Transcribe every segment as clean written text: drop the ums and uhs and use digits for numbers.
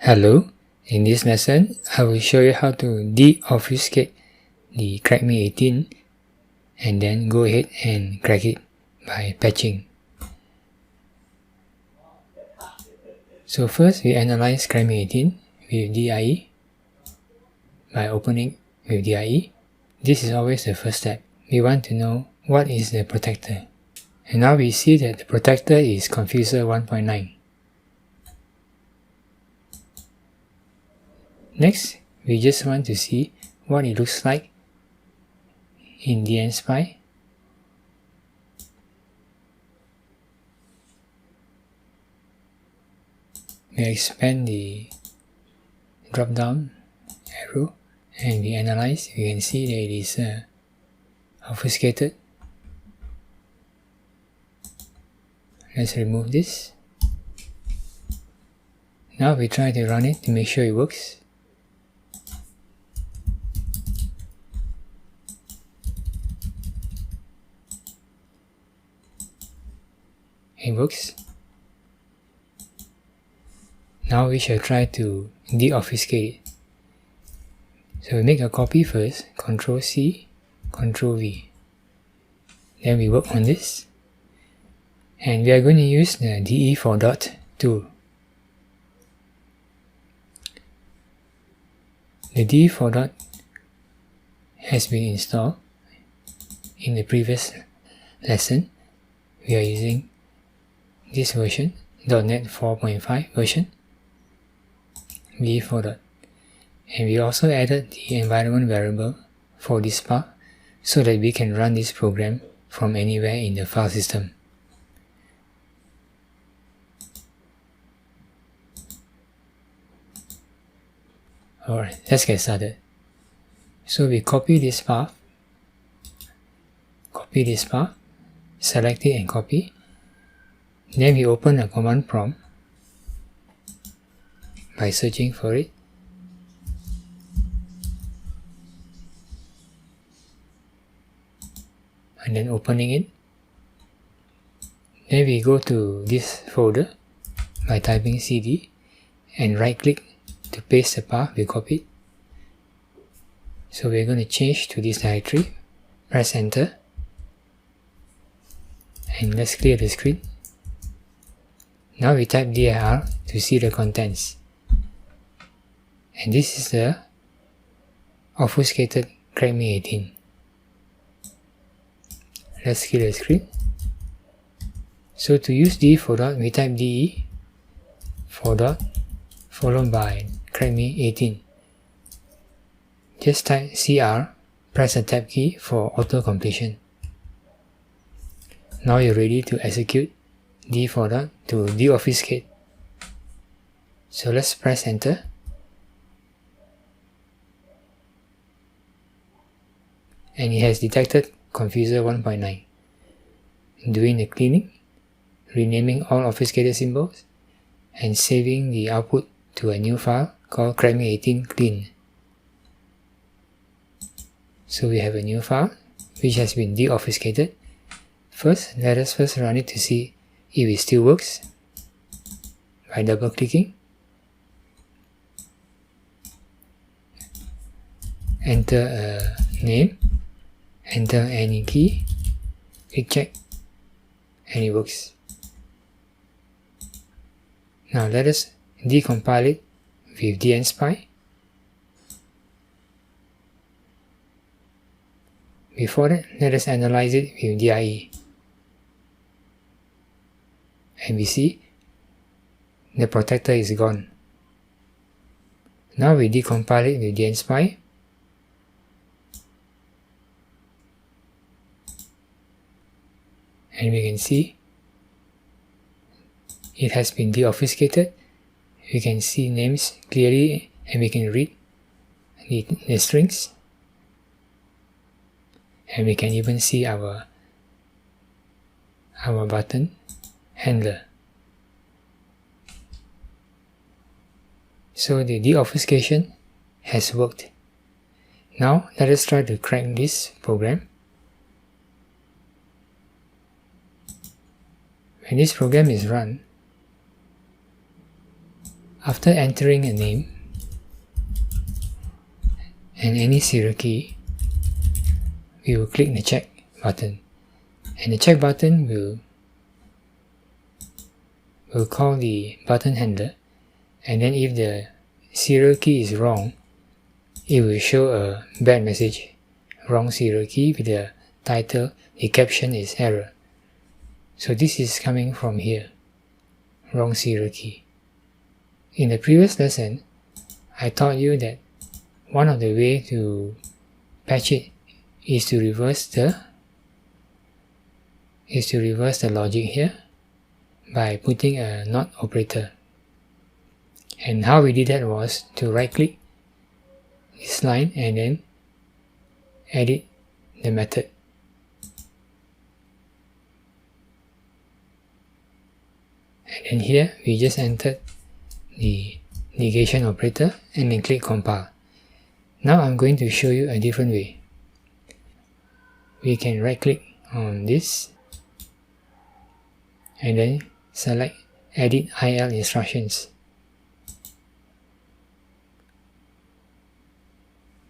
Hello, in this lesson I will show you how to deobfuscate the crackme18 and then go ahead and crack it by patching. So first we analyze crackme18 with DIE by opening with DIE. This is always the first step. We want to know what is the protector. And now we see that the protector is confuser 1.9. Next, we just want to see what it looks like in dnspy. We expand the drop down arrow and we analyze. You can see that it is obfuscated. Let's remove this. Now we try to run it to make sure it works. It works. Now we shall try to deobfuscate it. So we make a copy first, Ctrl C, Ctrl V. Then we work on this. And we are going to use the DE4 tool. The DE4 has been installed in the previous lesson. We are using this version, .NET 4.5 version, DE4. And we also added the environment variable for this part so that we can run this program from anywhere in the file system. Alright, let's get started. So we copy this path, select it and copy. Then we open a command prompt by searching for it. And then opening it. Then we go to this folder by typing cd and right click to paste the path we copied. So we're going to change to this directory, press enter, and let's clear the screen. Now we type dir to see the contents. And this is the obfuscated crackme18. Let's clear the screen. So to use DE4 we type DE4 followed by crackme18. Just type CR, press the tab key for auto completion. Now you're ready to execute DE4 to deobfuscate. So let's press enter. And it has detected confuser 1.9. Doing the cleaning, renaming all obfuscated symbols, and saving the output to a new file called crackme18 clean. So we have a new file which has been deobfuscated. First, let us first run it to see if it still works by double clicking. Enter a name, enter any key, click check, and it works. Now let us decompile it with dnspy. Before that, let us analyze it with DIE. And we see the protector is gone. Now we decompile it with dnspy. And we can see it has been deobfuscated. We can see names clearly and we can read the strings. And we can even see our button handler. So the deobfuscation has worked. Now let us try to crack this program. When this program is run, After entering a name and any serial key, we will click the check button, and the check button will call the button handler, and then if the serial key is wrong, it will show a bad message, wrong serial key, with the title, the caption is error. So this is coming from here, wrong serial key. In the previous lesson, I taught you that one of the ways to patch it is to reverse the logic here by putting a not operator. And how we did that was to right click this line and then edit the method. And then here we just entered the negation operator and then click compile. Now I'm going to show you a different way. We can right click on this and then select edit IL instructions,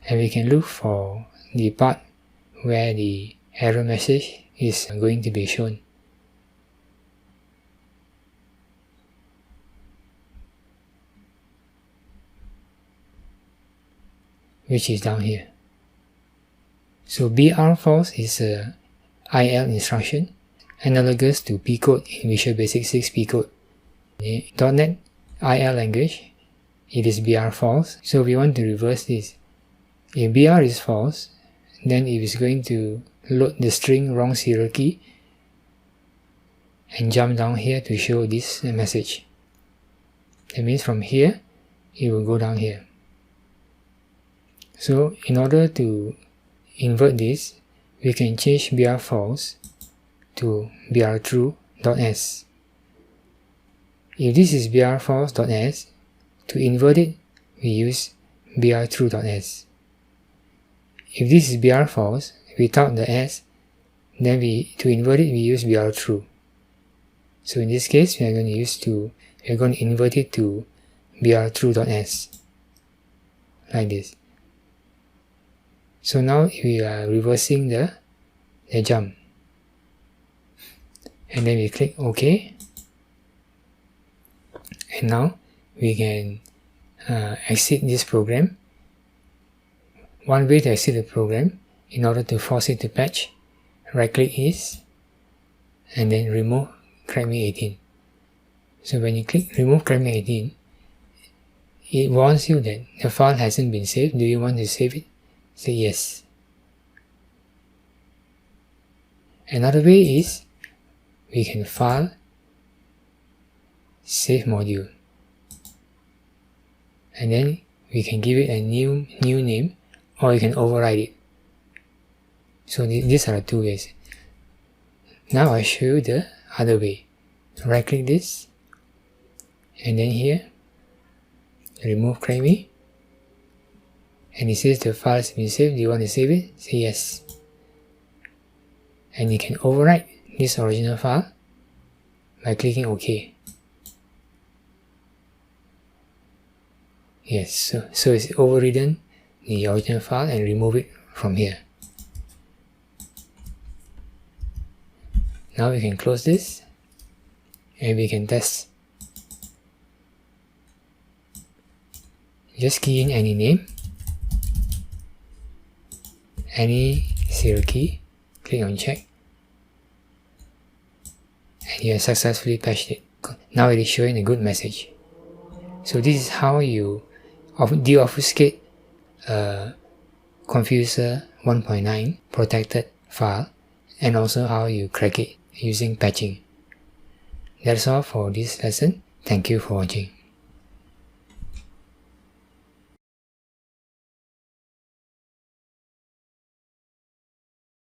and we can look for the part where the error message is going to be shown. Which is down here. So BR false is a IL instruction analogous to P code in Visual Basic 6 P code. In .NET IL language, it is BR false, so we want to reverse this. If BR is false, then it is going to load the string wrong serial key and jump down here to show this message. That means from here, it will go down here. So in order to invert this, we can change BR false to BR true.s. If this is BR false.s, to invert it, we use BR true.s. If this is BR false without the s, then to invert it, we use BR true. So in this case, we are going to invert it to BR true.s, like this. So now we are reversing the jump, and then we click OK, and now we can exit this program. One way to exit the program, in order to force it to patch, right click is, and then remove CrackMe18. So when you click remove CrackMe18, it warns you that the file hasn't been saved. Do you want to save it? Say yes. Another way is we can file save module, and then we can give it a new name, or you can override it. So these are the two ways. Now I'll show you the other way. Right click this, and then here remove CrackMe, and it says the file has been saved. Do you want to save it? Say yes. And you can overwrite this original file by clicking OK. Yes, so it's overridden the original file and remove it from here. Now we can close this and we can test. Just key in any name, any serial key, click on check, and you have successfully patched it. Now it is showing a good message. So this is how you deobfuscate a Confuser 1.9 protected file, and also how you crack it using patching. That's all for this lesson. Thank you for watching.